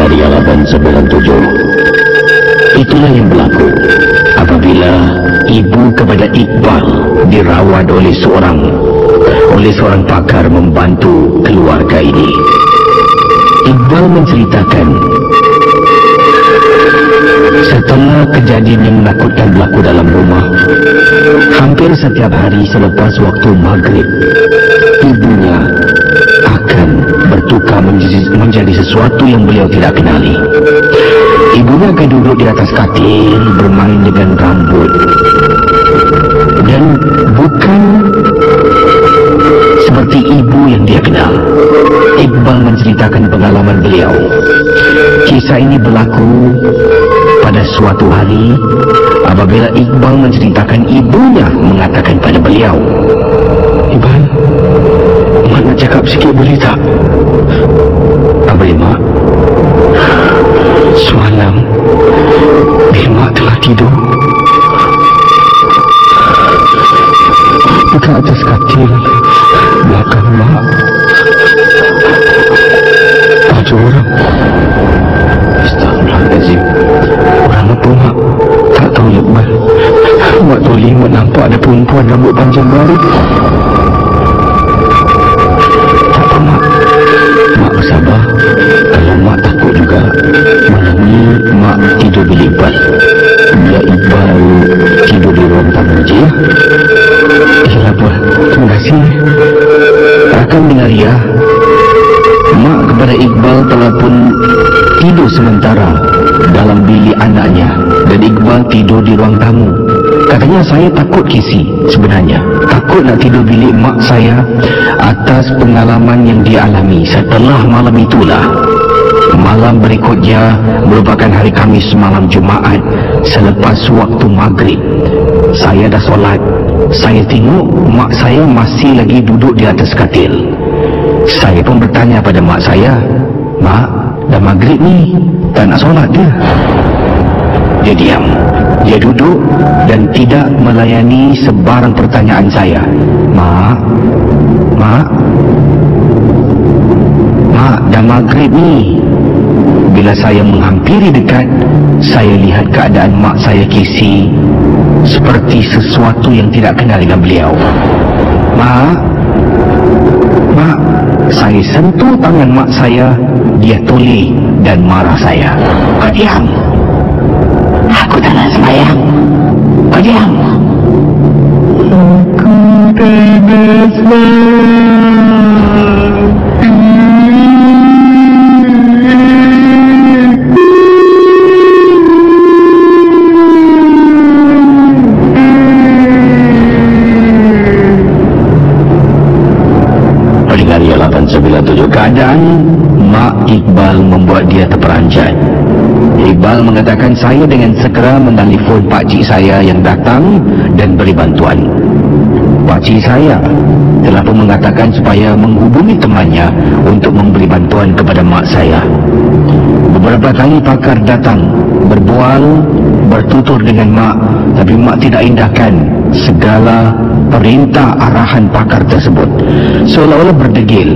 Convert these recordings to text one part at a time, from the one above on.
Dari halaman 97. Itulah yang berlaku apabila ibu kepada Iqbal dirawat oleh seorang pakar membantu keluarga ini. Iqbal menceritakan, setelah kejadian yang menakutkan berlaku dalam rumah, hampir setiap hari selepas waktu maghrib, ibunya akan bertukar menjadi sesuatu yang beliau tidak kenali. Ibunya akan duduk di atas katil bermain dengan rambut, dan bukan seperti ibu yang dia kenal. Iqbal menceritakan pengalaman beliau. Kisah ini berlaku pada suatu hari apabila Iqbal menceritakan ibunya mengatakan pada beliau, "Iqbal, Mak nak cakap sikit boleh tak?" "Apa dia, Mak?" "Semalam bila Mak telah tidur, dekat atas katil belakang Mak ada orang." "Astagfirullahaladzim. Orang apa, Mak?" "Tak tahu, Iqbal. Mak toleh Mak nampak ada perempuan rambut panjang baru." "Tak apa, Mak. Mak bersabar. Kalau Mak takut juga, malam ni Mak tidur bilik Iqbal. Biar Iqbal tidur di ruang tamu je, ya?" "Yalah, Puan. Terima kasih." Rakan dengar ya, Mak kepada Iqbal telah pun tidur sementara dalam bilik anaknya, dan Iqbal tidur di ruang tamu. Katanya, "Saya takut Kisi sebenarnya. Takut nak tidur bilik mak saya atas pengalaman yang dia alami setelah malam itulah." Malam berikutnya merupakan hari Khamis malam Jumaat selepas waktu maghrib. Saya dah solat. Saya tengok mak saya masih lagi duduk di atas katil. Saya pun bertanya pada mak saya, "Mak, dah maghrib ni, tak nak solat dia?" Dia diam. Dia duduk dan tidak melayani sebarang pertanyaan saya. Mak, dah maghrib ni." Bila saya menghampiri dekat, saya lihat keadaan mak saya Kisi seperti sesuatu yang tidak kenal dengan beliau. Mak, saya sentuh tangan mak saya. Dia toleh dan marah saya. "Kau diam. Aku tak nak sembahyang. Kau diam." "Aku tak nak sembahyang." Pendengar 897, keadaan mak Iqbal membuat dia terperanjat. Iqbal mengatakan, "Saya dengan segera menelefon pakcik saya yang datang dan beri bantuan. Pakcik saya telah pun mengatakan supaya menghubungi temannya untuk memberi bantuan kepada mak saya. Beberapa kali pakar datang, berbual, bertutur dengan mak, tapi mak tidak indahkan segala perintah arahan pakar tersebut, seolah-olah berdegil.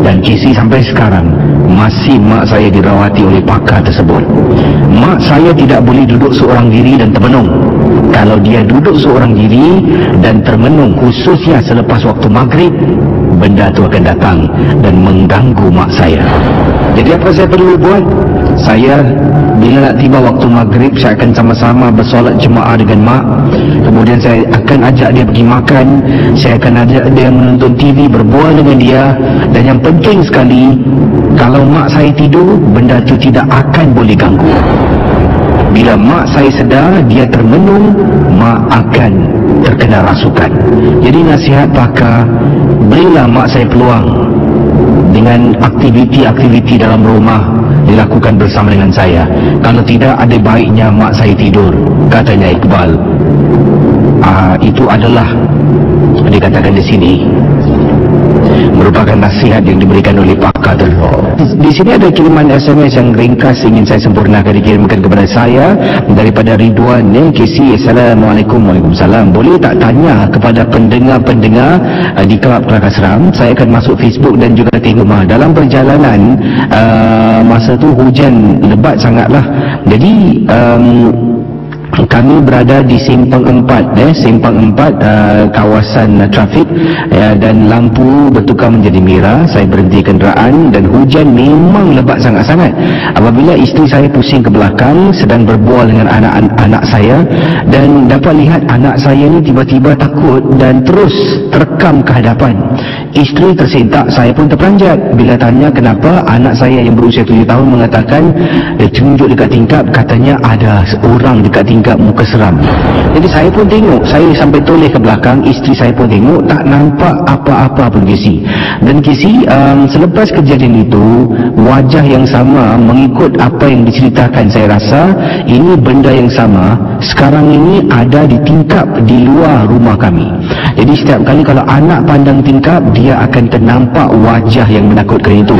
Dan Kisi sampai sekarang masih mak saya dirawati oleh pakar tersebut. Mak saya tidak boleh duduk seorang diri dan termenung. Kalau dia duduk seorang diri dan termenung, khususnya selepas waktu maghrib, benda itu akan datang dan mengganggu mak saya. Jadi apa saya perlu buat? Saya bila nak tiba waktu maghrib, saya akan sama-sama bersolat jemaah dengan mak. Kemudian saya akan ajak dia pergi makan. Saya akan ajak dia menonton TV, berbual dengan dia. Dan yang penting sekali, kalau mak saya tidur, benda itu tidak akan boleh ganggu. Bila mak saya sedar, dia termenung, mak akan terkena rasukan. Jadi nasihat pakar, berilah mak saya peluang dengan aktiviti-aktiviti dalam rumah dilakukan bersama dengan saya. Kalau tidak, ada baiknya mak saya tidur, katanya Iqbal. Itu adalah dikatakan di sini, merupakan nasihat yang diberikan oleh pakar law. Di sini ada kiriman SMS yang ringkas ingin saya sempurnakan, dikirimkan kepada saya daripada Ridwan KC. Assalamualaikum. Waalaikumsalam. Boleh tak tanya kepada pendengar-pendengar di Kelab Kelakar Seram, saya akan masuk Facebook dan juga tengok dalam perjalanan masa tu hujan lebat sangatlah. Jadi kami berada di simpang 4 kawasan trafik dan lampu bertukar menjadi merah. Saya berhenti kenderaan dan hujan memang lebat sangat-sangat. Apabila isteri saya pusing ke belakang sedang berbual dengan anak-anak saya dan dapat lihat anak saya ni tiba-tiba takut dan terus terekam ke hadapan. Isteri tersentak, saya pun terperanjat. Bila tanya kenapa, anak saya yang berusia 7 tahun mengatakan dia tunjuk dekat tingkap, katanya ada orang dekat tingkap muka seram. Jadi saya pun tengok, saya sampai toleh ke belakang, isteri saya pun tengok, tak nampak apa-apa pun Casey. Dan Casey, selepas kejadian itu, wajah yang sama mengikut apa yang diceritakan, saya rasa ini benda yang sama sekarang ini ada di tingkap di luar rumah kami. Jadi setiap kali kalau anak pandang tingkap, dia akan ternampak wajah yang menakutkan itu.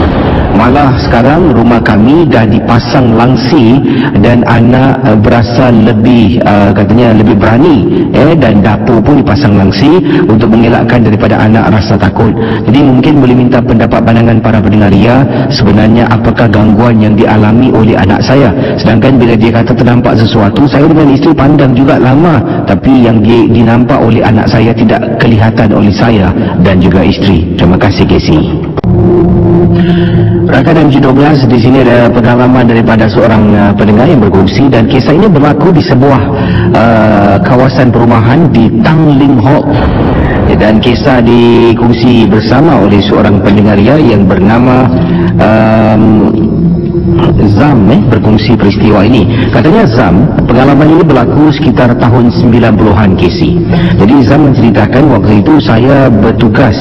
Malah sekarang rumah kami dah dipasang langsi dan anak berasa lebih katanya lebih berani, dan dapur pun dipasang langsi untuk mengelakkan daripada anak rasa takut. Jadi mungkin boleh minta pendapat pandangan para pendengar Ria, sebenarnya apakah gangguan yang dialami oleh anak saya. Sedangkan bila dia kata ternampak sesuatu, saya dengan isteri pandang juga lama, tapi yang dinampak oleh anak saya tidak kelihatan oleh saya dan juga isteri. Terima kasih Casey. Rakan MG12, di sini ada pengalaman daripada seorang pendengar yang berkongsi, dan kisah ini berlaku di sebuah kawasan perumahan di Tanglin Hall, dan kisah dikongsi bersama oleh seorang pendengar yang bernama Zam berkongsi peristiwa ini. Katanya Zam, pengalaman ini berlaku sekitar tahun 90-an Casey. Jadi Zam menceritakan waktu itu saya bertugas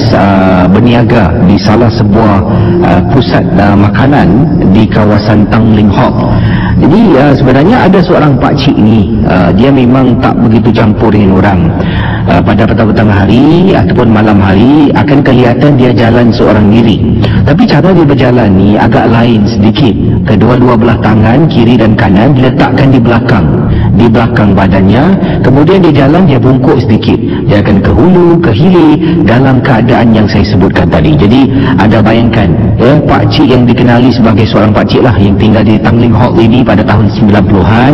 berniaga di salah sebuah pusat makanan di kawasan Tanglin Hall. Jadi sebenarnya ada seorang pakcik ni, dia memang tak begitu campur dengan orang. Pada petang-petang hari ataupun malam hari akan kelihatan dia jalan seorang diri. Tapi cara dia berjalan ni agak lain sedikit. Kedua-dua belah tangan kiri dan kanan diletakkan di belakang badannya. Kemudian dia jalan, dia bungkuk sedikit. Dia akan ke hulu, ke hilir dalam keadaan yang saya sebutkan tadi. Jadi ada bayangkan, pakcik yang dikenali sebagai seorang pakcik lah yang tinggal di Tanglin Hall ini pada tahun 90-an,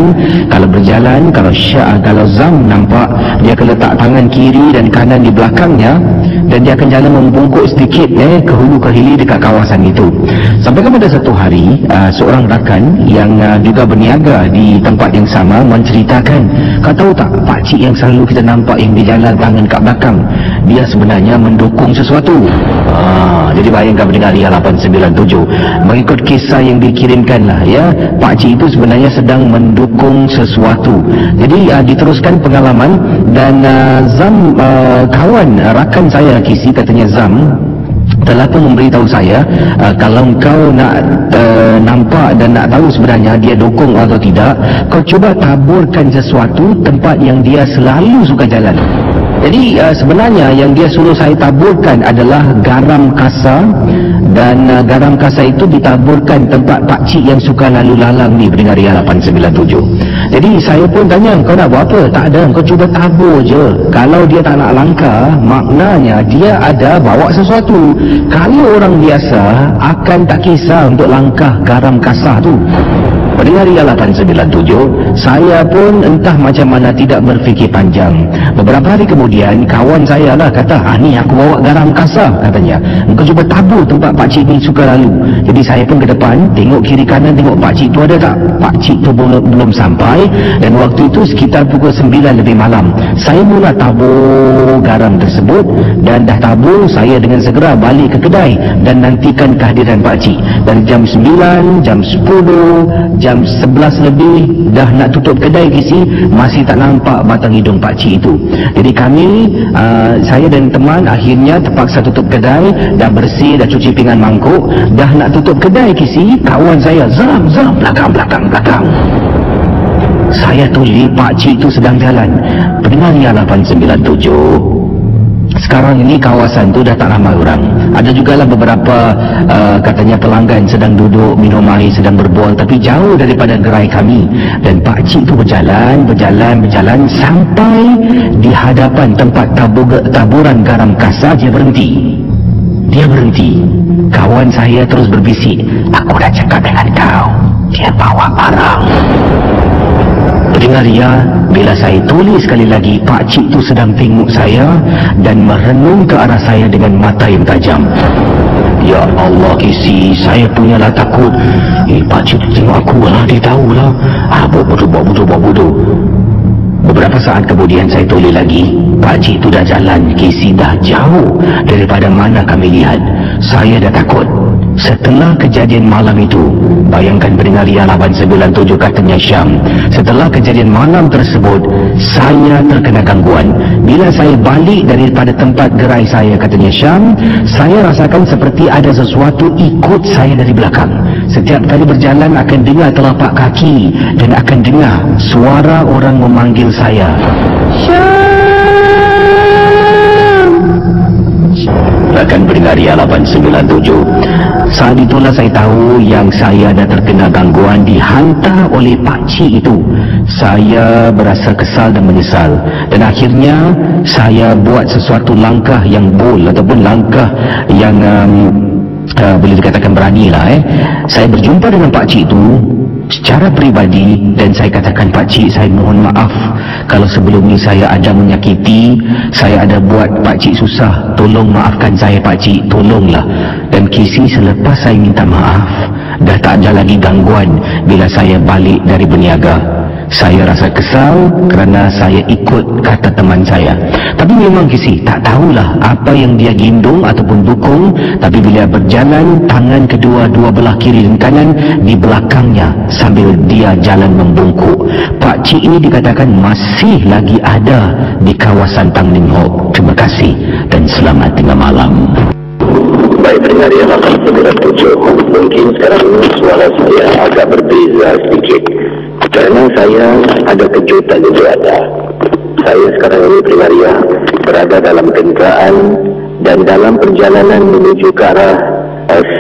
kalau berjalan, kalau Zam nampak, dia akan letak tangan kiri dan kanan di belakangnya dan dia akan jalan membungkuk sedikit ke hulu ke hilir dekat kawasan itu. Sampai kepada satu hari, seorang rakan yang juga berniaga di tempat yang sama menceritakan, kau tahu tak, pakcik yang selalu kita nampak yang berjalan tangan kat belakang, dia sebenarnya mendukung sesuatu. Jadi bayangkan pendengar Ria 897, mengikut kisah yang dikirimkan lah pakcik itu sebenarnya sedang mendukung sesuatu. Jadi diteruskan pengalaman dan Zam, kawan rakan saya Casey, katanya Zam telah pun memberitahu saya, kalau kau nak nampak dan nak tahu sebenarnya dia dukung atau tidak, kau cuba taburkan sesuatu tempat yang dia selalu suka jalan. Jadi sebenarnya yang dia suruh saya taburkan adalah garam kasar, dan garam kasar itu ditaburkan tempat pakcik yang suka lalu lalang ni, pendengar Ria 897. Jadi saya pun tanya, kau nak buat apa? Tak ada, kau cuba tabur je. Kalau dia tak nak langkah, maknanya dia ada bawa sesuatu. Kalau orang biasa akan tak kisah untuk langkah garam kasar tu. Pendengar Ria 897, saya pun entah macam mana tidak berfikir panjang. Beberapa hari kemudian, kawan saya lah kata, ni aku bawa garam kasar, katanya. Engkau cuba tabur tempat pakcik ni suka lalu. Jadi saya pun ke depan, tengok kiri kanan, tengok pakcik tu ada tak. Pakcik tu belum sampai, dan waktu itu sekitar pukul 9 lebih malam. Saya mula tabur garam tersebut, dan dah tabur, saya dengan segera balik ke kedai dan nantikan kehadiran pakcik. Dari jam 9, jam 10, jam 11 lebih dah nak tutup kedai Casey, masih tak nampak batang hidung pakcik itu. Jadi kami, saya dan teman akhirnya terpaksa tutup kedai, dah bersih, dah cuci pinggan mangkuk, dah nak tutup kedai Casey, kawan saya, Zam, belakang. Saya tulis pakcik itu sedang jalan. Pendengar Ria 897, Sekarang ini kawasan tu dah tak ramai orang. Ada jugalah beberapa katanya pelanggan sedang duduk minum air, sedang berbual, tapi jauh daripada gerai kami. Dan pakcik tu berjalan sampai di hadapan tempat taburan garam kasar. Dia berhenti. Kawan saya terus berbisik, "Aku dah cakap dengan kau, dia bawa barang." Dengar ya, bila saya tulis sekali lagi, pakcik tu sedang tengok saya dan merenung ke arah saya dengan mata yang tajam. Ya Allah, Kisi, saya punyalah takut. Pakcik tu tengok aku lah, dia tahulah. Buat bodoh. Beberapa saat kemudian saya tulis lagi, pakcik tu dah jalan. Kisi, dah jauh daripada mana kami lihat. Saya dah takut. Setelah kejadian malam itu, bayangkan pendengar Ria 897 katanya Syam, setelah kejadian malam tersebut, saya terkena gangguan. Bila saya balik daripada tempat gerai saya, katanya Syam, saya rasakan seperti ada sesuatu ikut saya dari belakang. Setiap kali berjalan akan dengar telapak kaki dan akan dengar suara orang memanggil saya, Syam. Rakan pendengar Ria 897, saat itulah saya tahu yang saya dah terkena gangguan dihantar oleh pakcik itu. Saya berasa kesal dan menyesal, dan akhirnya saya buat sesuatu langkah yang bold ataupun langkah yang boleh dikatakan beranilah. Saya berjumpa dengan pakcik itu secara peribadi dan saya katakan, "Pakcik, saya mohon maaf kalau sebelum ni saya ada menyakiti, saya ada buat pakcik susah. Tolong maafkan saya, pakcik, tolonglah." Dan Kisi, selepas saya minta maaf, dah tak ada lagi gangguan bila saya balik dari berniaga. Saya rasa kesal kerana saya ikut kata teman saya. Tapi memang Kisi tak tahulah apa yang dia gendong ataupun dukung. Tapi bila berjalan, tangan kedua, dua belah kiri dan kanan di belakangnya sambil dia jalan membungkuk. Pakcik ini dikatakan masih lagi ada di kawasan Tanglin Hop. Terima kasih dan selamat tengah malam. Baik, pendengar yang 897, mungkin sekarang suara saya agak berbeza sedikit kerana saya ada kejutan yang berada. Saya sekarang ini pendengar yang berada dalam kenderaan dan dalam perjalanan menuju ke arah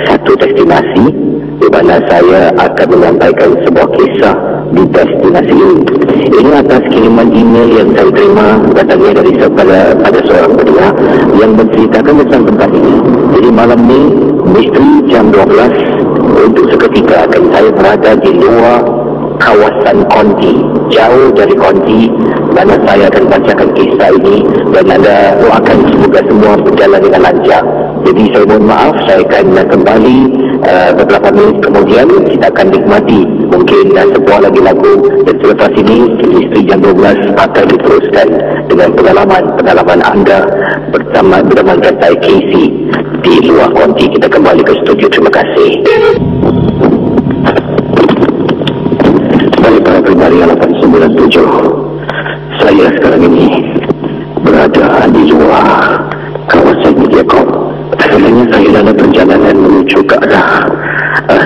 satu destinasi di mana saya akan menyampaikan sebuah kisah di destinasi ini. Ini atas kiriman email yang saya terima datangnya dari pada seorang pendengar yang menceritakan tentang tempat ini. Jadi malam ni, misteri jam 12, untuk seketika akan saya berada di luar kawasan Konti, jauh dari Konti, mana saya akan bacakan kisah ini dan anda doakan semoga semua berjalan dengan lancar. Jadi saya mohon maaf, saya akan kembali beberapa minit kemudian. Kita akan nikmati mungkin sebuah lagi lagu, dan selepas ini Misteri Jam 12 akan diteruskan dengan pengalaman anda bersama saya Casey di luar Konti. Kita kembali ke studio. Terima kasih. Balik para pendengar 897, saya sekarang ini berada di luar kawasan Mediacorp. Sebenarnya saya dalam perjalanan menuju ke arah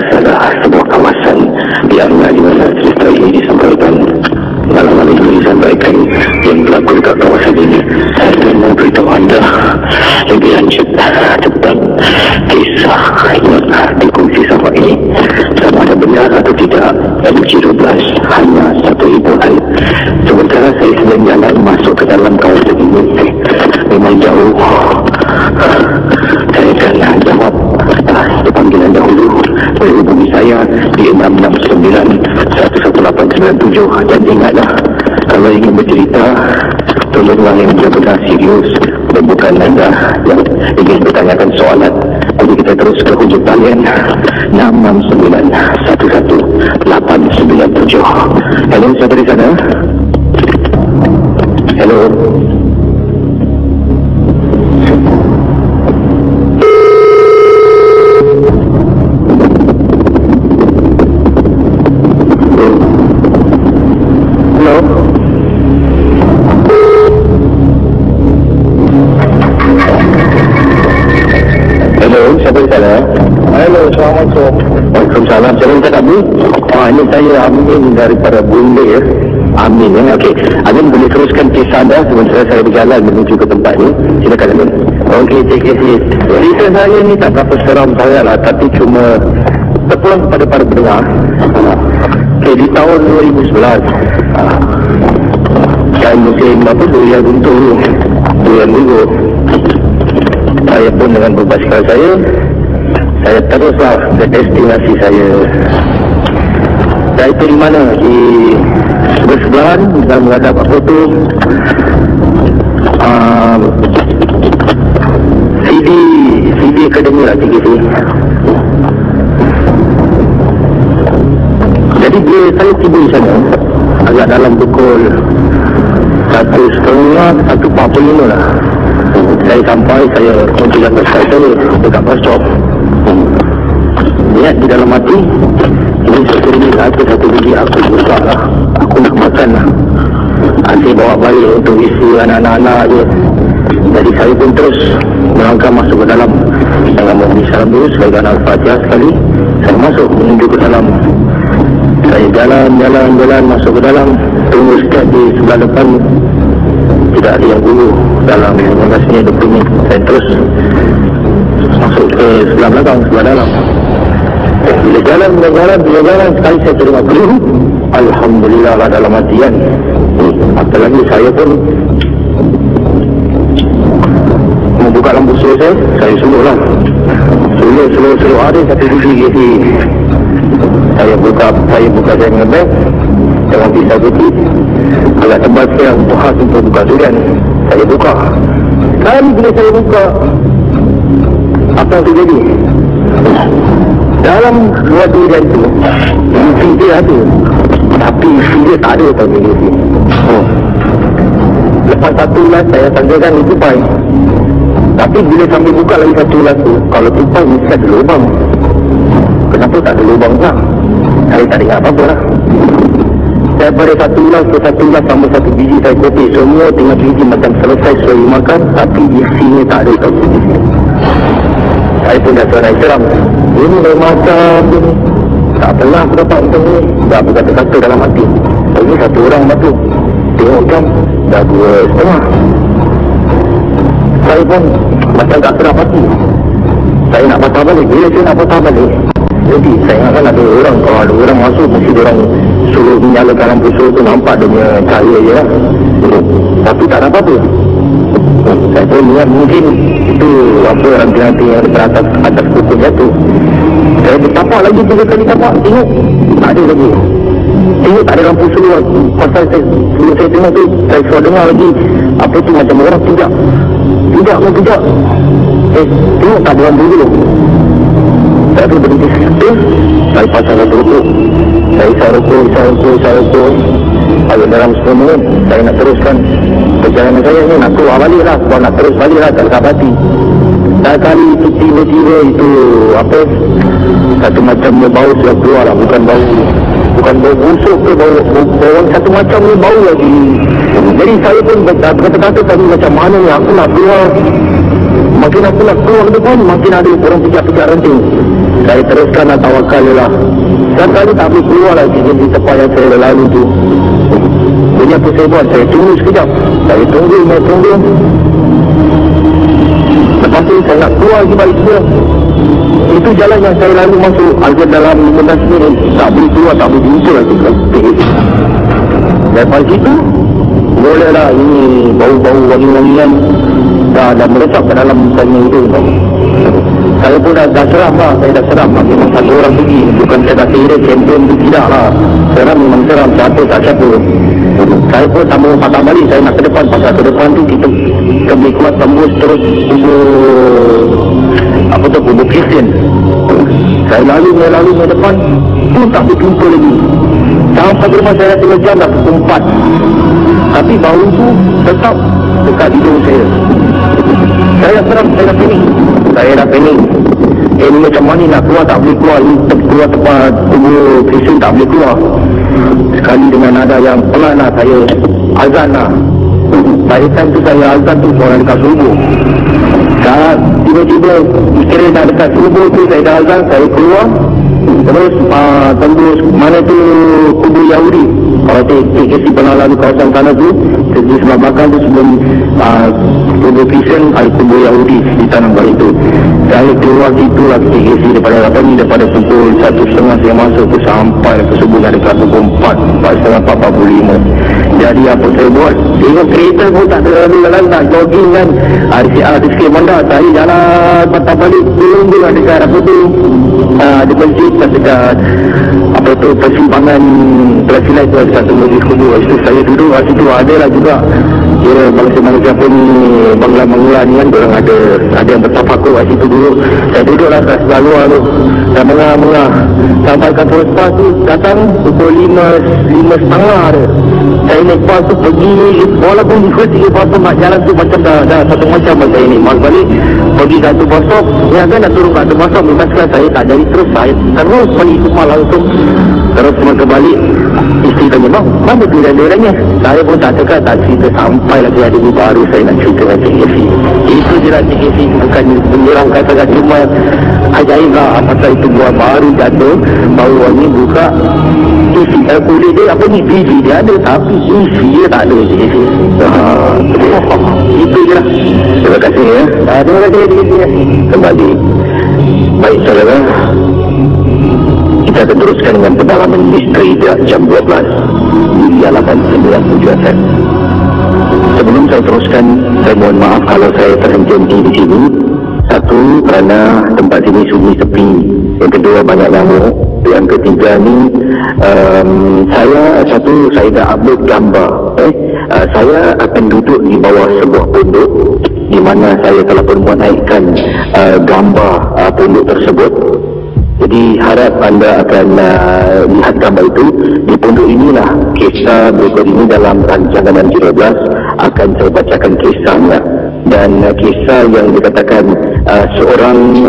salah sebuah kawasan yang di mana cerita ini disampaikan, malam ini disampaikan yang berlaku di kawasan ini. Saya mau beritahu anda lebih lanjut tentang kisah yang dikongsi sama ini. Sama ada benar atau tidak, MG12 hanya satu hiburan. Sementara saya sedang jalan masuk ke dalam kawasan ini, memang jauh. Saya akan jawab panggilan dahulu. Boleh hubungi saya di 669-11897. Dan ingatlah, kalau ingin bercerita, tolonglah yang benar-benar serius dan bukan anda yang ingin bertanyakan soalan. Jadi kita terus ke hujung talian 669-11897. Hello, siapa di sana? Hello. Hello, Assalamualaikum. Waalaikumsalam. Siapa minta kami? Ini saya Amin daripada Bombay ya. Amin ya. Okey, Amin boleh teruskan kisah anda sementara saya berjalan menuju ke tempat ni. Silakan Amin. Okey, terima kasih. Cerita saya ni tak berapa seram saya lah, tapi cuma terpulang kepada para pendengar. Okey, di tahun 2011 dan musim apa tu yang guntur tu, bulan minggu, saya pun dengan berbasikal saya teruslah ke destinasi saya. Saya itu di mana? Di sebelahan dan menghadap apa tu, CD Academy lah, TKC. Jadi bila saya tiba di sana agak dalam pukul 1:30, 1:45 lah, saya sampai, saya menjaga basikal saya dekat bus stop. Niat di dalam hati, ini satu biji aku buka lah, aku nak makan lah, nanti bawa balik untuk isi anak-anak je. Jadi saya pun terus melangkah masuk ke dalam dengan memberi salam dulu, saya Al-Fatihah sekali, saya masuk menuju ke dalam. Saya jalan masuk ke dalam, tunggu sekejap di sebelah depan, tidak ada yang dulu dalam 15 minit 20 minit. Saya terus masuk ke sebelah belakang, sebelah dalam. Bila jalan sekali saya terima beliau, alhamdulillah lah dalam hati kan. Apalagi saya pun membuka lampu slow saya slow lah, slow ada satu biji gitu. Saya buka saya ngebek dengan pisau putih agak tebal sikit untuk khas untuk buka durian. Saya buka, kali bila saya buka, apa yang terjadi? Dalam dua durian tu video ada, tapi video tak ada tau video ni. Lepas satu ulas saya tanggalkan ni tupai, tapi bila sambil buka lagi satu ulas tu, kalau tupai mesti ada lubang. Kenapa tak ada lubang tak? Saya tak dengar apa-apa lah. Saya pada satu ulas tambah satu biji saya kopi, semua tengah biji macam selesai saya makan, tapi isinya tak ada tau. Saya pun dah seram. Ini dah macam tak pernah aku dapat macam ni. Dah berkata-kata dalam hati, ini satu orang batu, tengok jam dah 2:30. Saya pun macam tak serap hati. Saya nak patah balik. Bila saya nak patah balik, jadi saya ingatkan ada orang, kalau ada orang masuk mesti orang suruh menyalakan lampu slow tu, nampak dia punya cahaya je lah. Tapi tak ada apa-apa. Saya pun ingat mungkin itu apa ranting-ranting yang ada atas pokok jatuh. Saya bertapak lagi 3 kali tapak, tengok tak ada lagi. Tengok tak ada lampu slow. Pasal sebelum saya tengok tu, saya sudah dengar lagi apa tu macam orang pijak. Tengok tak ada lampu dulu. Saya pun berhenti sekejap. Saya pasang satu rokok. Saya isap rokok. Agak dalam 10 minit saya nak teruskan perjalanan saya ni, nak keluar balik lah. Kalau nak terus balik lah, tak sabati. Dah kali itu tiba-tiba itu apa, satu macam bau sudah keluar lah. Bukan bau busuk ke, bau satu macam ni bau lagi. Jadi saya pun berkata-kata tadi, macam mana ni aku nak keluar. Makin aku nak keluar ke depan, makin ada orang pijak-pijak ranting. Saya teruskan nak tawakal lah. Dan kali tak boleh keluar lagi di tempat yang saya lalu tu. Jadi apa saya buat? Saya tunggu sekejap. Saya tunggu. Lepas tu saya nak keluar lagi balik dia. Itu jalan yang saya lalu masuk agak dalam 15 minit. Tak boleh keluar, tak boleh jumpa lagi. Lepas itu bolehlah ini bau-bau wangi-wangian dah meresap ke dalam misalnya itu. Saya pun dah seram lah. Saya dah seram. Memang satu orang pergi. Bukan saya dah kira champion tu, tidak lah. Seram memang seram. Siapa tak siapa. Saya pun tak mau patah balik. Saya nak ke depan. Pasal ke depan tu kita boleh kuat tembus terus kubur Kristian. Saya lalu ke depan tu tak boleh jumpa lagi. Sampai ke rumah saya 3 jam dah pukul 4. Tapi bau tu tetap dekat hidung saya. Saya seram, saya dah panik. Ini macam mana nak keluar, tak boleh keluar. Ini keluar tempat kubur Kristian, tak boleh keluar. Sekali dengan nada yang pelan lah, saya azan lah. Pada time tu saya azan tu suara dekat subuh. Saat tiba-tiba kira dah dekat subuh tu, saya dah azan, saya keluar. Terus tembus mana tu kubur Yahudi. Kalau TKC pernah lalu kawasan sana tu, di sebelah belakang tu sebelum tubuh Kristen, ada tubuh Yahudi di tanah bawah itu. Saya keluar situ lah TKC daripada pukul 1:30 saya masuk tu sampai ke subuh dekat pukul 4:45. Jadi apa saya buat? Tengok kereta pun tak ada lalu nak jogging kan. Ada sikit mandar, saya jalan patah balik tunggu lah dekat apa tu. Ada masjid dekat apa tu persimpangan Trafilite tu ada satu masjid kubur. Lepas tu saya duduk kat situ, ada lah juga kira bangsa-bangsa pun ni bangla-bangla ni kan, orang ada yang bertafakur kat situ dulu. Saya duduk lah kat sebelah luar tu dan mengah-mengah sampai kantor spas tu datang pukul 5:30 tu. Saya naik bas tu pergi, walaupun ikut 3 bas tu mak jalan tu macam dah satu macam saya ni mas balik pergi satu bas stop ya kan, nak turun kat satu bas stop. Memang sekarang saya tak jadi terus, saya terus balik rumah langsung terus kembali. Isteri tanya, bang, mana dia-dianya? Saya pun tak cakap, tak cerita sampai lagi hari ni baru saya nak cerita dengan TKC. Itu je lah TKC, bukan menyerang katakan, cuma ajaib lah apakah itu buah baru jatuh, baru ni buka isi kulit dia apa ni, biji dia ada tapi isi dia tak ada TKC. Itu je lah. Terima kasih ya. Terima kasih TKC. Kembali. Baik saudara, kita akan teruskan dengan pendalaman misteri jam 12 di Yalapan 97 FM. Sebelum saya teruskan, saya mohon maaf kalau saya terhenti di sini. Satu, kerana tempat sini sunyi sepi. Yang kedua, banyak nyamuk. Yang ketiga ni, saya dah upload gambar. Saya akan duduk di bawah sebuah pondok di mana saya telah pun naikkan gambar pondok tersebut. Jadi harap anda akan lihat gambar itu. Di pondok inilah kisah berikut ini dalam rancangan 13 akan saya bacakan kisahnya. Dan kisah yang dikatakan seorang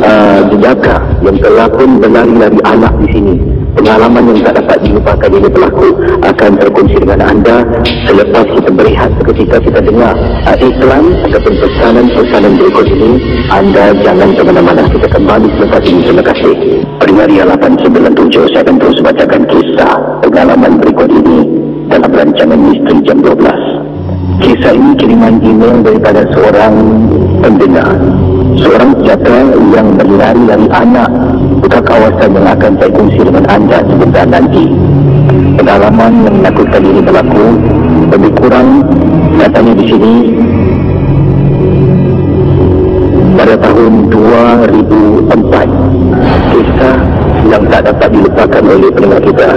jejaka yang telah pun berlari dari anak di sini. Pengalaman yang tak dapat dilupakan ini berlaku akan terkongsi dengan anda selepas kita berehat seketika kita dengar iklan ataupun pesanan-pesanan berikut ini. Anda jangan ke mana-mana, kita kembali selepas ini. Terima kasih. Pendengar Yalapan 97, saya akan terus bacakan kisah pengalaman berikut ini dalam rancangan misteri jam 12. Kisah ini kiriman email daripada seorang pendengar, seorang jejaka yang berlari dari anak ke kawasan yang akan saya kongsi dengan anda sebentar nanti. Pengalaman yang menakutkan ini berlaku lebih kurang katanya di sini pada tahun 2004. Kisah yang tak dapat dilupakan oleh pendengar kita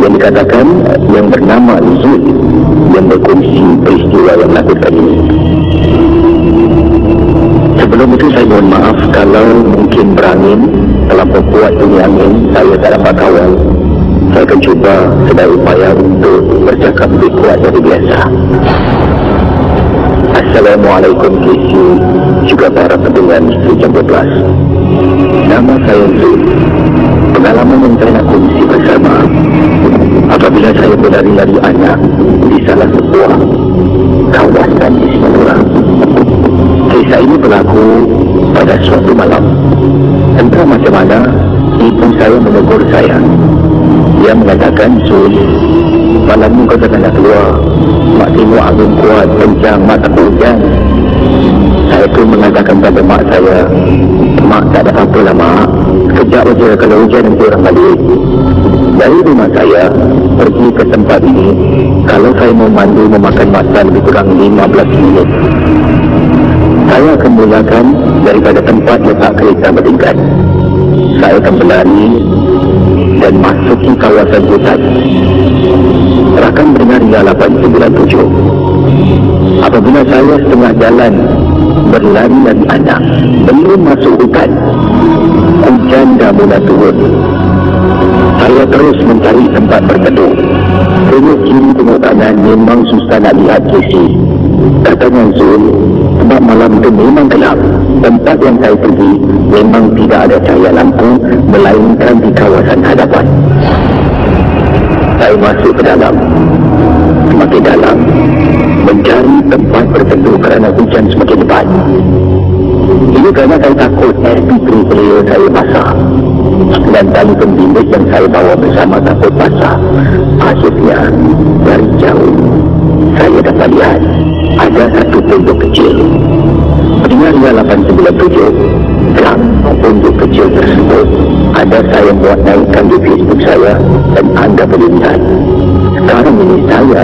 yang dikatakan yang bernama Zul yang berkongsi peristiwa yang menakutkan ini. Sebelum itu saya mohon maaf kalau mungkin berangin, terlampau kuat bunyi angin, saya tak dapat kawal. Saya akan cuba sedaya upaya untuk bercakap lebih kuat dari biasa. Assalamualaikum KC, juga para pendengar misteri jam 12. Nama saya Zul. Pengalaman yang saya nak kongsi bersama apabila saya berlari dari anak di salah sebuah kawasan di Singapura. Kisah ini berlaku pada suatu malam. Entah macam mana ibu saya menegur saya. Dia mengatakan, Zul, malam ni kau jangan nak keluar. Mak tengok angin kuat, kencang, mak takut hujan. Saya pun mengatakan pada mak saya, mak tak ada apa-apa lah mak, sekejap saja, kalau hujan nanti orang balik. Dari rumah saya pergi ke tempat ini, kalau saya mau mandu memakan masa lebih kurang 15 minit. Saya akan mulakan daripada tempat letak kereta bertingkat. Saya akan berlari dan masuki kawasan hutan. Rakan mendengar Yalapan 97. Apabila saya setengah jalan berlari dari anak, belum masuk hutan, hujan dah mula turun. Saya terus mencari tempat berteduh. Tengok kiri tengok kanan, memang susah nak lihat kisi. Katanya Zul, sebab malam itu memang gelap. Tempat yang saya pergi memang tidak ada cahaya lampu, melainkan di kawasan hadapan. Saya masuk ke dalam, semakin dalam, mencari tempat berteduh kerana hujan semakin lebat. Ini kerana saya takut MP3 player saya basah. dan tali bimbit yang saya bawa bersama takut basah. Akhirnya dari jauh saya dapat lihat ada satu pondok kecil. Pendengar dia 897, dalam pondok kecil tersebut ada saya buat naikkan di Facebook saya dan anda boleh lihat. Sekarang ini saya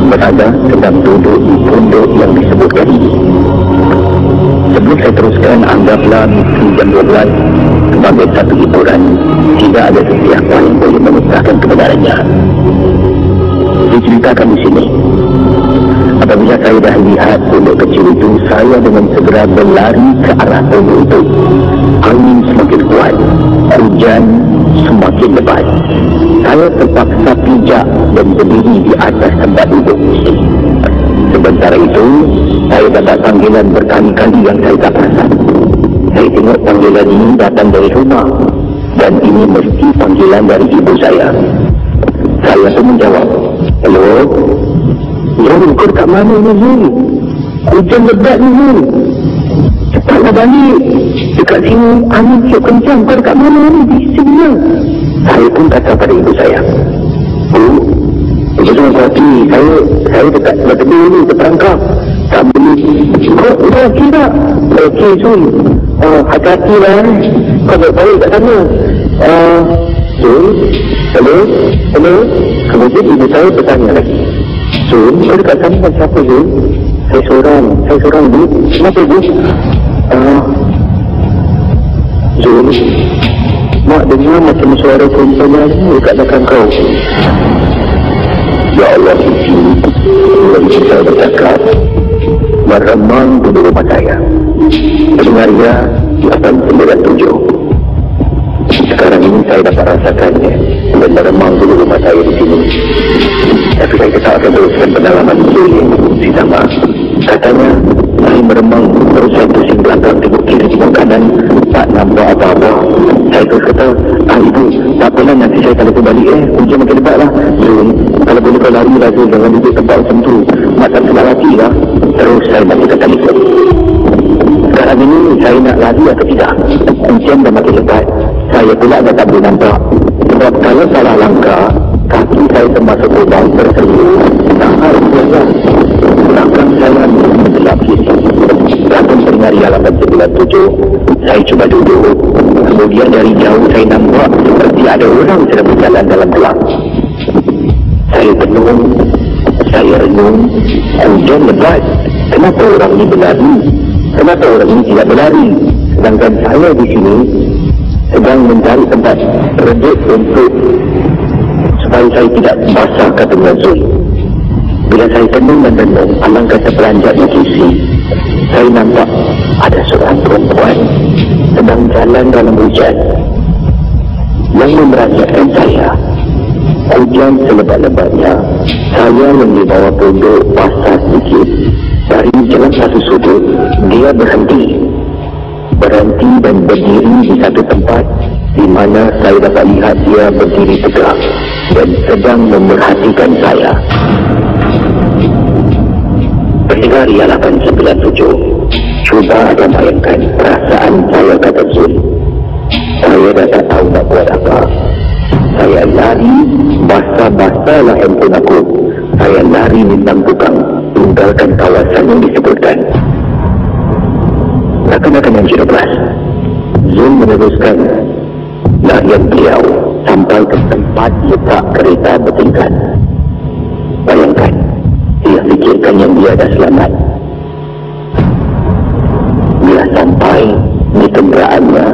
berada sedang duduk di pondok yang disebutkan ini. Sebelum saya teruskan, anggaplah mungkin jam 12 sebagai satu hiburan. Tidak ada sesiapa yang boleh mengesahkan kebenarannya. Diceritakan di sini. Apabila saya dah lihat pondok kecil itu, saya dengan segera berlari ke arah pondok itu. Angin semakin kuat, hujan semakin lebat. Saya terpaksa pijak dan berdiri di atas tempat duduk. Sementara itu, saya dapat panggilan berkali-kali yang saya tak perasan. Saya tengok panggilan ini datang dari rumah, dan ini mesti panggilan dari ibu saya. Saya pun menjawab, "Hello? Zul, kau dekat mana ni Zul? Hujan lebat ni Zul. Cepatlah balik. Dekat sini angin siap kencang. Kau dekat mana ni? Di sini lah." Saya pun kata pada ibu saya, "Ibu jangan hati. Saya dekat sebelah tepi ni, terperangkap. Tak boleh." "Kau okey tak?" "Okey Zul. Hati-hati lah. Kau baik-baik kat sana." Zul, hello? Kemudian ibu saya bertanya lagi, "Zul, kau dekat sana dengan siapa Zul?" Saya seorang Bu." "Kenapa Bu?" "Zul, mak dengar macam suara perempuan ni dekat belakang kau." Ya Allah, ibu saya bercakap meremang di rumah saya. Dengar ya 897. Sekarang ini saya dapat rasakannya dan meremang di rumah saya di sini. Tapi saya tetap akan teruskan pendalaman si sama. Katanya saya meremang, terus saya pusing belakang, tengok kiri, tengok kanan, tak nampak apa-apa. Saya terus kata, "Ibu, tak apalah, nanti saya telefon balik hujan makin lebat lah. Zul, kalau boleh kau lari lah Zul, jangan duduk tempat macam tu. Mak tak sedar hati lah." Terus saya matikan telefon. Sekarang ini saya nak lari atau tidak? Hujan dah makin lebat. Saya pula dah tak boleh nampak. Sebab kalau salah langkah, kaki saya termasuk lubang terselip. Tak harus belakang saya gelap kiri. Belakang pendengar yang 897, saya cuba duduk. Kemudian dari jauh saya nampak seperti ada orang sedang berjalan dalam gelap. Saya tenung, saya renung. Hujan lebat. Kenapa orang ini berlari? Kenapa orang ini tidak berlari? Sedangkan saya di sini sedang mencari tempat redup untuk supaya saya tidak basah, katanya Zul. Bila saya tenung dan renung, alangkah terperanjatnya kisi, saya nampak ada seorang perempuan sedang jalan dalam hujan. Yang memerhatikan saya, hujan selebat-lebatnya, saya yang di bawah pondok basah sedikit. Dari jalan satu sudut, dia berhenti dan berdiri di satu tempat di mana saya dapat lihat dia berdiri tegak dan sedang memerhatikan saya. Pendengar yang 897, cuba anda bayangkan perasaan saya, kata Zul. Saya dah tak tahu nak buat apa. Saya lari, basah-basahlah handphone aku. Saya lari minang tukang, tinggalkan kawasan yang disebutkan. Rakan-rakan yang 13, Zul meneruskan larian beliau sampai ke tempat letak kereta bertingkat. Bayangkan, dia fikirkan yang dia dah selamat. Bila sampai di kenderaannya,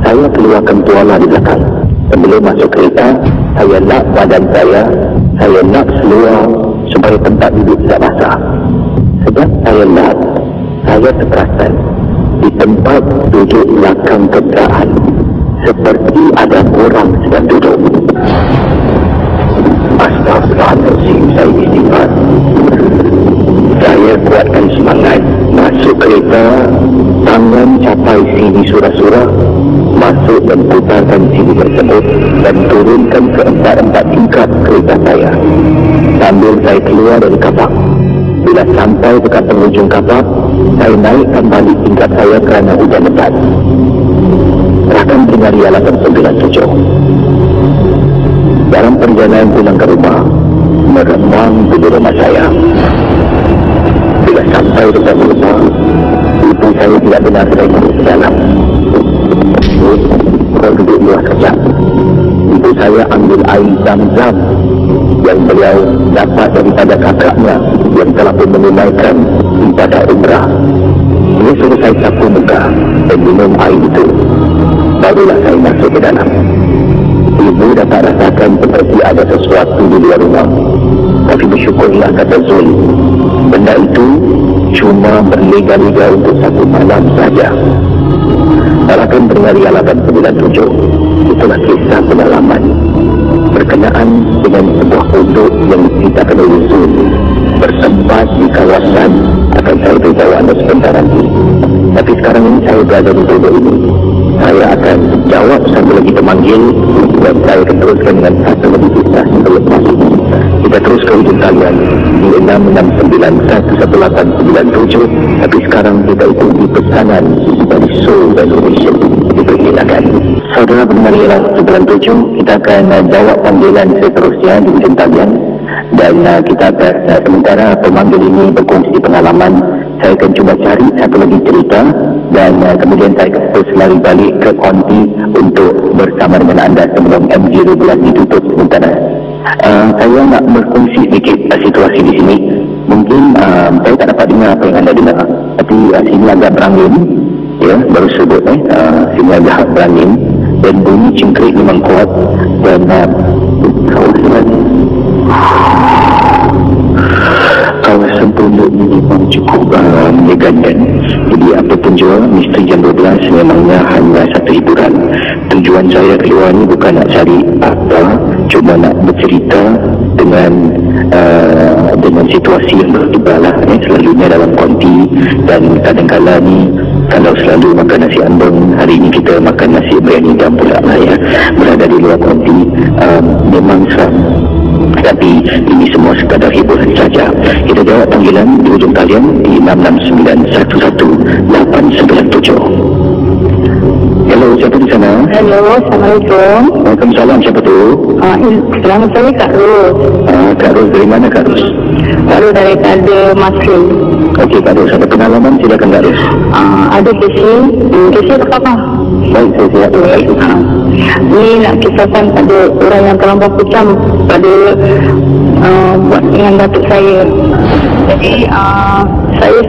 saya keluarkan tuala di belakang. Sebelum masuk kereta, saya lap badan saya lap seluar supaya tempat duduk tidak basah. Sejak saya lap, saya terperasan di tempat duduk belakang kenderaan seperti ada orang sedang duduk. Astagfirullahaladzim, saya istighfar. Saya kuatkan semangat, masuk kereta, tangan capai sini surah-surah, masuk dan putarkan sini tersebut dan turunkan ke 4 tingkat kereta saya. Sambil saya keluar dari kapak. Bila sampai dekat penghujung kapak, saya naikkan balik tingkat saya kerana hujan lebat. Serahkan dengar ialah 97. Dalam perjalanan pulang ke rumah, meremang di rumah saya. Bila sampai dekat rumah, ibu saya tidak benar saya masuk ke dalam. Saya duduk luar kejap. Ibu saya ambil air zam-zam yang beliau dapat daripada kakaknya yang telah pun menunaikan ibadah umrah. Ia suruh saya sapu muka dan minum air itu. Barulah saya masuk ke dalam. Ibu dapat rasakan seperti ada sesuatu di luar rumah. Tapi bersyukurlah, kata Zul, benda itu cuma berlega-lega untuk satu malam saja. Silakan dengar ialah 97. Itulah kisah pengalaman berkenaan dengan sebuah pondok yang diceritakan oleh Zul, bertempat di kawasan. Akan saya beritahu anda sebentar nanti. Tapi sekarang ini saya berada di pondok ini. Saya akan jawab satu lagi pemanggil dan saya akan teruskan dengan satu lagi kisah selepas ini. Kita terus ke ujung talian di 669-11897. Tapi sekarang kita ikuti pesanan dari Soul Resolution. Dipersilakan. Saudara pendengar ialah 97. Kita akan jawab panggilan seterusnya di ujung talian. Dan kita akan sementara pemanggil ini berkongsi pengalaman. Saya akan cuba cari satu lagi cerita dan kemudian saya akan terus lari balik ke konti untuk bersama dengan anda sebelum M012 ditutup sementara. Saya nak berkongsi sedikit situasi di sini. Mungkin saya tak dapat dengar apa yang anda dengar, tapi sini agak berangin, ya, baru sebut sini agak berangin dan bunyi cingkrik memang kuat dan kawasan pondok ini memang cukup menyegarkan. Jadi apa pun jua, misteri jam 12 memangnya hanya satu hiburan. Tujuan saya keluar ni bukan nak cari apa, cuma nak bercerita dengan situasi yang berdebalah, selalunya dalam konti. Dan kadang-kadang ni kalau selalu makan nasi ambeng, hari ini kita makan nasi biryani dam pula lah, ya, berada di luar konti, memang seram. Tapi ini semua sekadar hiburan saja. Kita jawab panggilan di ujung talian di 669-11897. Hello, siapa di sana? Hello, Assalamualaikum. Waalaikumsalam, siapa tu? Selamat saya Kak Ros. Kak Ros, dari mana Kak Ros? Kak Ros daripada Masrin. Okey Kak Ros, ada pengalaman, silakan Kak Ros. Ada kisah apa? Baik, saya siap. Ni nak kisahkan pada orang yang terlampau kejam pada buat dengan datuk saya. Jadi saya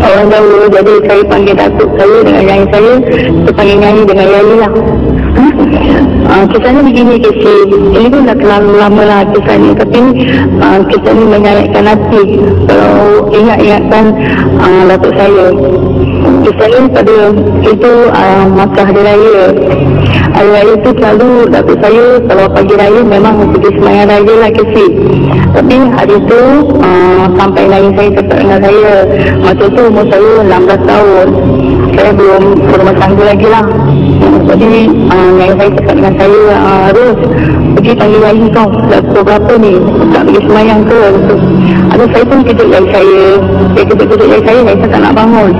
orang Jawa, jadi saya panggil datuk saya dengan nyai saya, saya panggil nyai dengan yai lah. Kisah ni begini kisah, ini pun dah terlalu lama lah kisah ni, tapi kisah ni menyayatkan hati kalau ingat-ingatkan datuk saya. Kisah ni pada itu masa hari raya. Hari raya tu selalu datuk saya kalau pagi raya memang pergi semayang raya lah kisah. Tapi hari tu sampai lain saya cakap dengan saya, masa tu umur saya 16 tahun, saya belum berumah tangga lagi lah. Jadi yang saya cakap dengan saya, Ros, pergi panggil yai kau, dah pukul berapa ni, tak pergi semayang ke? Ada saya pun kejut yai saya, kejut yai saya tak nak bangun.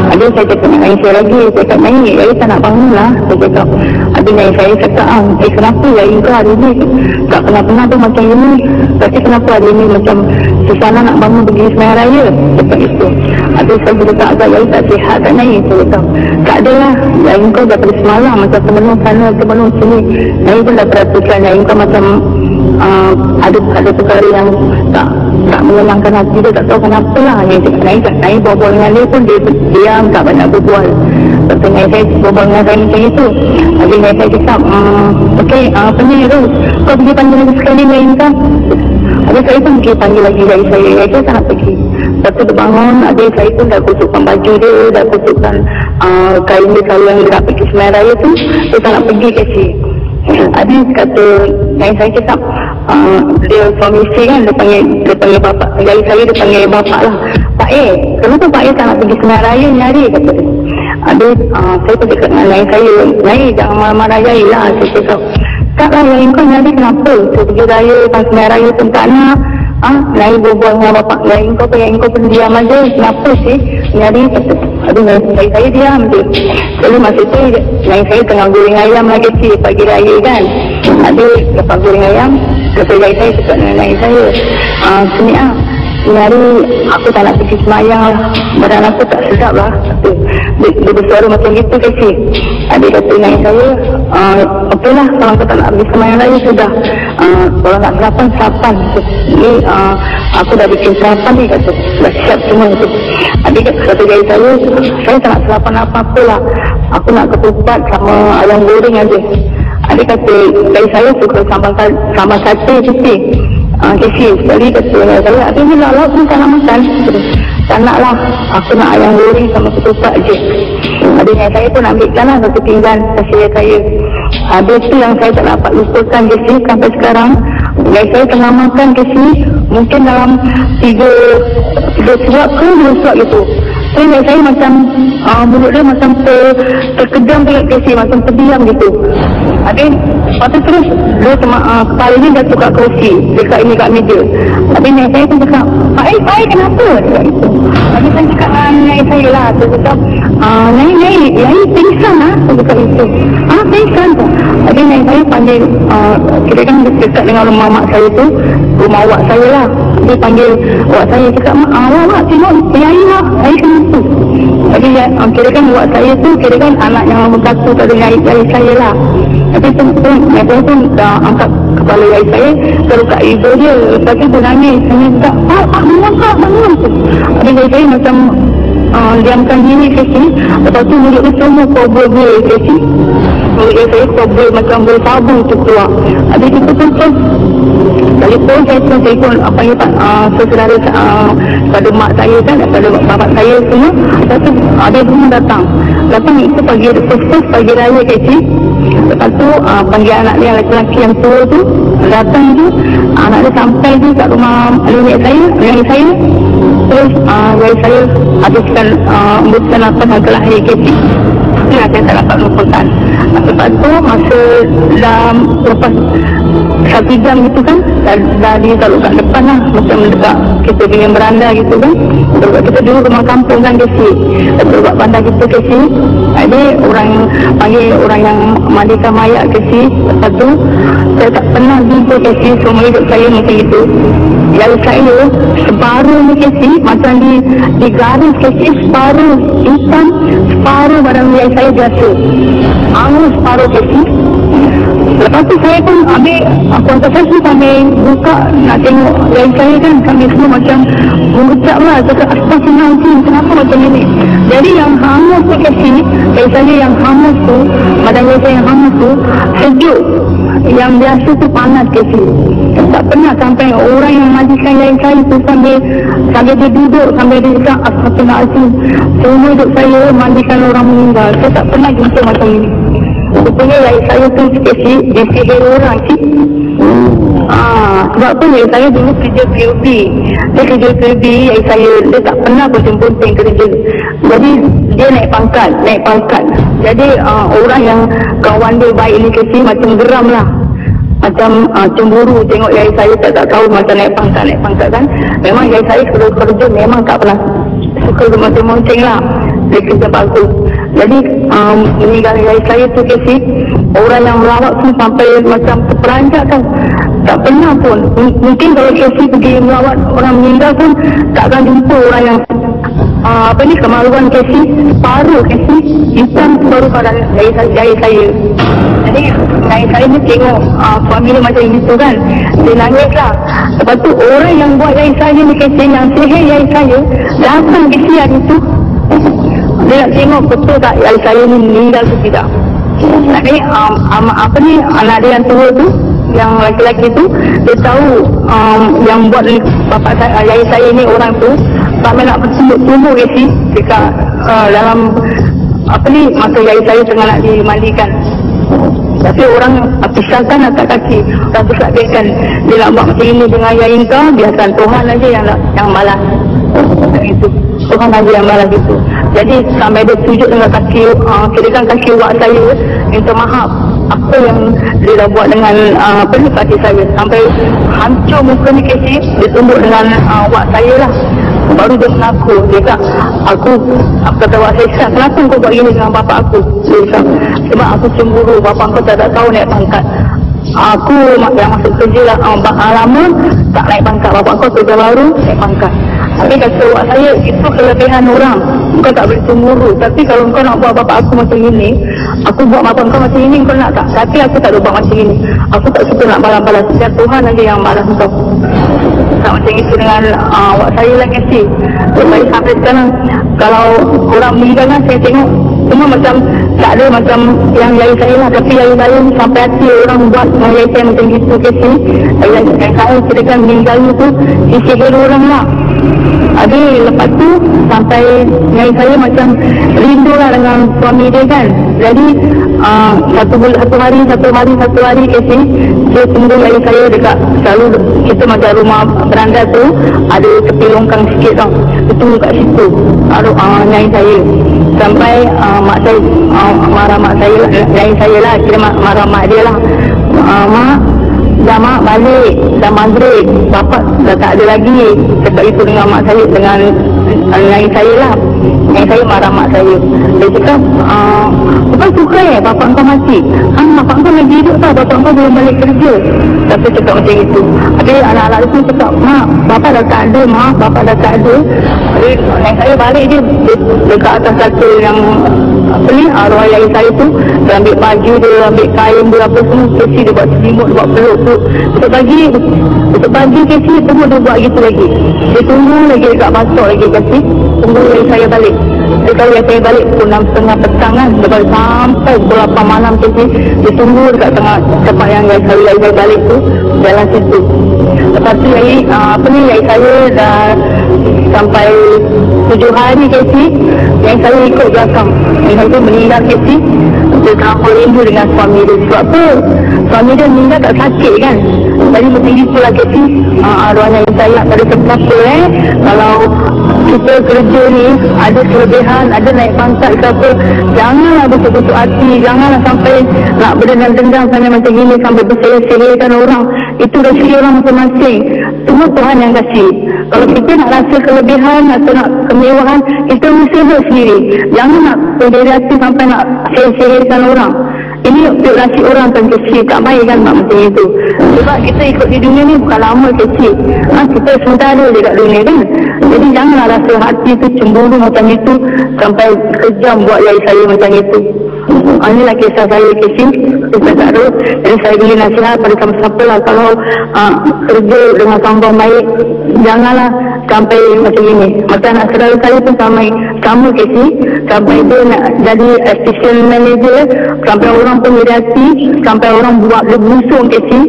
Ada saya cakap dengan yai saya lagi, saya cakap yai tak nak bangun lah. Saya cakap, ada yai saya cakap, kenapa yai kau hari ni tak pernah tu macam ini, tapi kenapa hari ni macam susana nak bangun pergi semayang raya? Cakap itu. Ada saya cakap, agak yai tak sihat kan yai? Saya cakap, tak ada lah, yai kau dah pergi semalam macam temenung sana, temenung sini. Yai pun dah perhatikan yai kau macam ada perkara yang tak menyenangkan hati dia, tak tahu kenapa lah. Yai cakap, yai berbual dengan dia pun dia diam, tak banyak berbual. Lepas yai saya berbual dengan saya macam itu. Habis yai saya cakap, okey, apa ni Ros, kau pergi panggil lagi sekali yai kau. Habis saya pun pergi panggil lagi yai saya, yai saya tak nak pergi. Lepas tu dia bangun, habis saya pun dah kusukkan baju dia, dah kusukkan kain dia kalau yang dia nak pergi semayang raya tu, dia tak nak pergi kecil. Habis kata, yang saya cakap, dia suami isteri kan, dia panggil bapak, yai saya dia panggil bapak lah. Pak kenapa Pak tak nak pergi semayang raya ni hari, kata dia. Habis saya pun cakap dengan yai saya, yai jangan marah-marah yai lah. Saya cakap, tak lah yai kau nyari kenapa, saya pergi raya, semayang raya pun tak nak. Yai berbual dengan bapak yai kau pun diam aja, kenapa sih nyari, kata. Habis saya diam je. Jadi masa tu yang saya tengah goreng ayam lah kecil pagi raya kan. Habis lepas goreng ayam, lepas saya cakap dengan nenek saya, sini hari aku tak nak pergi semayang lah, badan aku tak sedap lah. Dia bersuara macam gitu kecil. Adik kata nenek saya, okey lah kalau kau tak nak pergi semayang lagi sudah, kalau nak sarapan. Ni aku dah bikin sarapan ni, kata dah siap semua tu. Adik kata gaya saya tak nak sarapan apa-apa lah, aku nak ketupat sama ayam goreng aja. Adik kata gaya saya suka sambal sate kecil. Kecil sekali kata saya, habis bila lauk pun tak nak makan. Tak nak lah, aku nak ayam goreng sama ketupat je. Habis saya pun ambilkan lah satu pinggan kasih saya. Habis tu yang saya tak dapat lupakan kecil sampai sekarang. Guys, saya tengah makan kecil, mungkin dalam 3 suap ke 2 suap gitu. Saya macam mulut dia macam terkedam kecil, macam terdiam gitu. Habis lepas tu terus dia kepala ni dah tukar kerusi dekat ini kat meja. Habis nenek saya pun cakap, Pak kenapa? Habis saya cakap dengan nenek saya lah, saya cakap, nenek, yang ini pingsan lah. Saya cakap itu. Pingsan tu. Habis nenek saya panggil, kira kan dekat dengan rumah mak saya tu, rumah awak saya lah. Dia panggil awak saya, cakap, awak tengok, Yai lah, Yai kenapa? Habis kira kan awak saya tu, kira kan anak yang berkata pada Yai saya lah. Habis tu nenek saya pun dah angkat kepala Yai saya, terus kat ibu dia. Lepas tu dia nangis. Saya cakap, bangun tu. Habis Yai saya macam diamkan diri ke sini. Lepas tu mulut dia semua kobol-bol ke sini. Mulut Yai saya kobol macam bersabu tu keluar. Habis itu pun telefon saya telefon saudara pada mak saya kan, pada bapak saya semua. Lepas tu ada pun datang itu pagi raya kecil. Lepas tu panggil anak dia lelaki yang tua tu datang tu, anak dia sampai tu kat rumah nenek saya. Terus saya habiskan umbusan apa harga lahir kecil. Itu yang saya tak dapat lupakan. Lepas tu masa lepas 1 jam gitu kan, dah ditaruh kat depan lah, macam dekat kita punya beranda gitu kan. Kita dulu rumah kampung kan kecil, dekat bandar kita kecil. Jadi panggil orang yang mandikan mayat kecil. Lepas tu saya tak pernah jumpa kecil semua hidup saya macam itu. Yang saya separuh ni kecil, macam digaris kecil, separuh hitam, separuh barang yang saya biasa, angus separuh kecil. Lepas tu saya pun ambil konsentrasi sambil buka nak tengok yang saya kan, sambil semua macam mengucap lah, cakap astagfirullahaladzim, kenapa macam ini. Jadi yang hangus tu kecil, saya yang hangus tu, badan saya yang hangus tu sejuk, yang biasa tu panas kecil. Tak pernah sampai orang yang mandikan yang saya tu sambil dia duduk, sambil dia cakap astagfirullahaladzim. Semua hidup saya mandikan orang meninggal, saya tak pernah jumpa macam ini. Rupanya yang saya tu kecil disihir orang sih. Sebab tu yang saya dulu kerja PUB. Dia kerja PUB, yang saya dia tak pernah berjemput kerja. Jadi dia naik pangkat. Jadi orang yang kawan dia baik ni kecil macam geram lah, macam cemburu tengok yang saya tak tahu macam naik pangkat kan. Memang yang saya kalau kerja memang tak pernah suka macam-macam lah. Dia kerja bagus. Jadi meninggal yang saya tu kecil, orang yang merawat pun sampai macam terperanjat tau. Tak pernah pun. Mungkin kalau kecil pergi merawat orang meninggal pun tak akan jumpa orang yang kemaluan kecil, separuh kecil hitam baru pada jari saya. Jadi jari saya ni tengok suami dia macam itu kan, dia nangis lah. Lepas tu orang yang buat jari saya ni kecil, yang sihir jari saya, datang kecil hari tu, dia nak tengok betul tak jari saya ni meninggal ke tidak. Jadi anak dia yang tua tu, yang lelaki tu, dia tahu yang buat bapak saya, jari saya ni orang tu sampai nak bertumbuh kecil dekat dalam masa jari saya tengah nak dimandikan. Tapi orang pisahkan atas kaki, orang berkatakan dia nak buat macam ini dengan jari kau, biarkan Tuhan aja yang balas. Itu Tuhan aja yang balas itu. Jadi sampai dia sujud dengan kaki, kirakan kaki wak saya, minta maaf apa yang dia dah buat dengan kaki saya, sampai hancur muka ni kecil, dia tumbuk dengan wak saya lah. Baru dia mengaku, dia kata, aku kata awak saya, kenapa kau buat gini dengan bapak aku? Dia kata, sebab aku cemburu, bapak kau tak tahu naik pangkat. Aku yang masuk kerja lama, tak naik pangkat. Bapak kau kerja baru, naik pangkat. Tapi kata awak saya, itu kelebihan orang. Kau tak boleh cemburu. Tapi kalau kau nak buat bapak aku macam ini, aku buat bapak kau macam ini, kau nak tak? Tapi aku tak ada buat macam ini. Aku tak suka nak balas-balas. Setiap Tuhan aja yang balas kau. Tak macam itu dengan awak saya lah kasi. Saya sampai sekarang, kalau orang meninggal kan, saya tengok semua macam tak ada macam yang lain saya lah. Tapi yang lain sampai hati orang buat yang lain saya macam gitu kasi. Yang saya kirakan meninggalnya tu sihir orang lah. Habis lepas tu sampai yang saya macam rindu lah dengan suami dia kan. Jadi satu hari kasi saya tunggu yang saya dekat selalu kita macam rumah beranda tu ada tepi longkang sikit tau. Kita tunggu kat situ. Yang saya sampai mak saya marah mak saya lah, yang saya lah kira marah mak dia lah. Mak dah mak balik, dah maghrib, bapak dah tak ada lagi. Sebab itu dengan mak saya, dengan yang saya lah, yang saya marah mak saya. Dia cakap, bukan suka bapak kau mati. Bapak kau lagi hidup tau, bapak kau belum balik kerja. Tapi cakap macam itu. Habis anak-anak itu cakap, mak, bapak dah tak ada, mak, bapak dah tak ada. Habis yang saya balik je, dekat atas satu yang apa ni, arwah yang saya tu, dia ambil baju dia, ambil kain dia, apa semua, kesi dia buat selimut, buat peluk tu. Untuk bagi kesi, semua dia buat gitu lagi. Dia tunggu lagi dekat masuk lagi kesi, tunggu yang saya balik. Dia tahu yang saya balik pukul 6.30 petang kan, dia balik sampai pukul 8 malam kesi, dia tunggu dekat tengah tempat yang saya balik tu, jalan situ. Lepas tu yang saya dah sampai 7 hari kesi, yang saya ikut belakang. Yang saya meninggal kesi, dia terlalu rindu dengan suami dia. Sebab apa? Suami dia meninggal tak sakit kan. Jadi mesti itulah kesi, arwahnya yang saya tak ada siapa kalau kita kerja ni ada kelebihan, ada naik pangkat ke apa, janganlah betul-betul hati, janganlah sampai nak berdendam-dendam sampai macam gini, sampai bersihkan orang. Itu rezeki orang masing-masing, semua Tuhan yang kasih. Kalau kita nak rasa kelebihan atau nak kemewahan, kita mesti buat sendiri. Jangan nak berdiri hati sampai nak sihirkan orang. Ini nasi orang kan kecil, tak baik kan macam itu. Sebab kita ikut di dunia ni bukan lama kecil. Kita sementara dekat dunia kan. Jadi janganlah rasa hati tu cemburu macam itu sampai kejam buat yang saya macam itu. Inilah kisah saya kecil, kisah Kak Ros. Jadi saya beri nasihat pada siapa-siapa lah, kalau kerja dengan sambung baik, janganlah sampai macam ini. Macam anak saudara saya pun sama kecil, sampai dia nak jadi assistant manager, sampai orang pun hati, sampai orang buat lebusung kecil.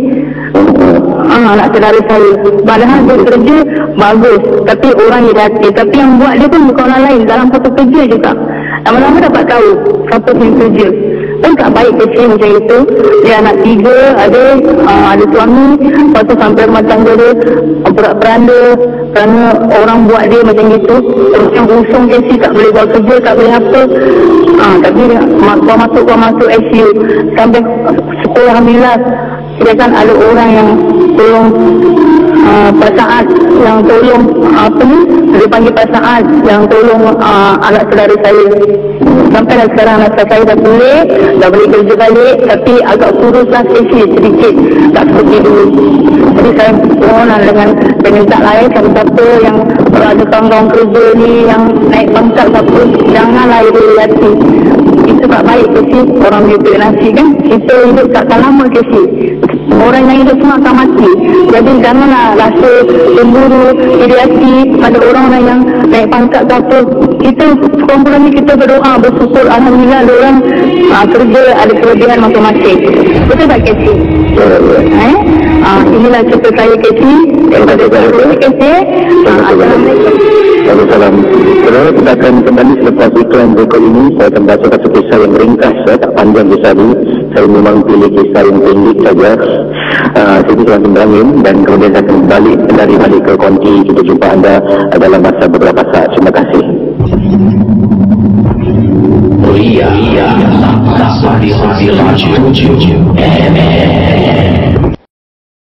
Anak saudara saya, padahal dia kerja bagus, tapi orang hati. Tapi yang buat dia pun bukan orang lain, dalam satu kerja juga. Lama-lama dapat tahu siapa yang kerja. Kan tak baik kecil macam itu. Dia anak 3, ada suami, lepas tu sampai rumah tangga dia berat-beranda kerana orang buat dia macam itu. Terus yang usung kecil, tak boleh buat kerja, tak boleh apa. Tapi keluar masuk ICU sampai sekolah Alhamdulillah. Kira kan ada orang yang tolong pasaat, yang tolong dia panggil pasaat, yang tolong anak saudara saya. Sampai sekarang anak saya dah boleh kerja balik, tapi agak kuruslah sedikit, tak seperti dulu. Jadi saya mohonlah dengan tak lain, siapa-siapa yang ada kawan-kawan kerja ni yang naik pangkat siapa, janganlah itu hati. Itu tak baik kesi, orang hidup nasi kan, kita hidup takkan lama kesi. Orang yang hidup semua akan mati. Jadi janganlah rasa cemburu, iri hati pada orang-orang yang naik pangkat ke apa. Kita kumpulan ni kita berdoa, bersyukur, alhamdulillah ada orang kerja ada kelebihan masing-masing. Betul tak kesi? Inilah cerita saya kesi. Daripada saya kesi. Assalamualaikum. Salam. Saudara, kita akan kembali selepas iklan berikut ini. Saya akan baca satu kisah yang ringkas, tak panjang kisah ini. Saya memang pilih kisah yang pendek saja. Saya akan kembali dan kemudian saya akan balik ke konti. Kita jumpa anda dalam masa beberapa saat. Terima kasih. Oh iya, tak di radio 7 FM.